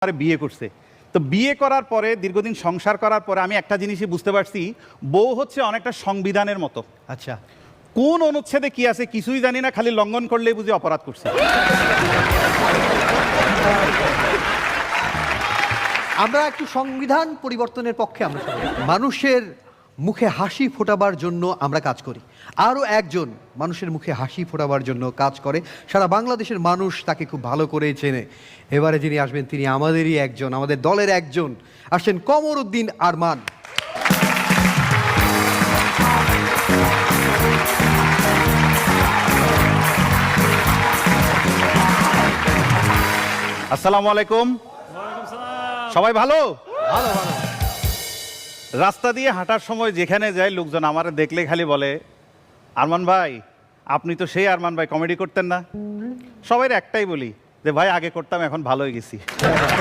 আরে বিয়ে করছে। তো বিয়ে করার পরে দীর্ঘদিন সংসার করার পরে আমি একটা জিনিসই বুঝতে পারছি, বউ হচ্ছে অনেকটা সংবিধানের মতো। আচ্ছা, কোন অনুচ্ছেদে কি আছে কিছুই জানি না, খালি লঙ্ঘন করলেই বুঝি অপরাধ করছে। আমরা একটু সংবিধান পরিবর্তনের পক্ষে। আমরা সবাই মানুষের মুখে হাসি ফোটাবার জন্য আমরা কাজ করি। আরও একজন মানুষের মুখে হাসি ফোটাবার জন্য কাজ করে, সারা বাংলাদেশের মানুষ তাকে খুব ভালো করে চেনে। এবারে যিনি আসবেন তিনি আমাদেরই একজন, আমাদের দলের একজন। আসছেন কমরউদ্দিন আরমান। আসসালামু আলাইকুম। সবাই ভালো? ভালো ভালো। রাস্তা দিয়ে হাঁটার সময় যেখানে যায় লোকজন আমার দেখলে খালি বলে, আরমান ভাই আপনি তো সেই আরমান ভাই, কমেডি করতেন না? সবাই একটাই বলি যে ভাই আগে করতাম, এখন ভালো হয়ে গেছি।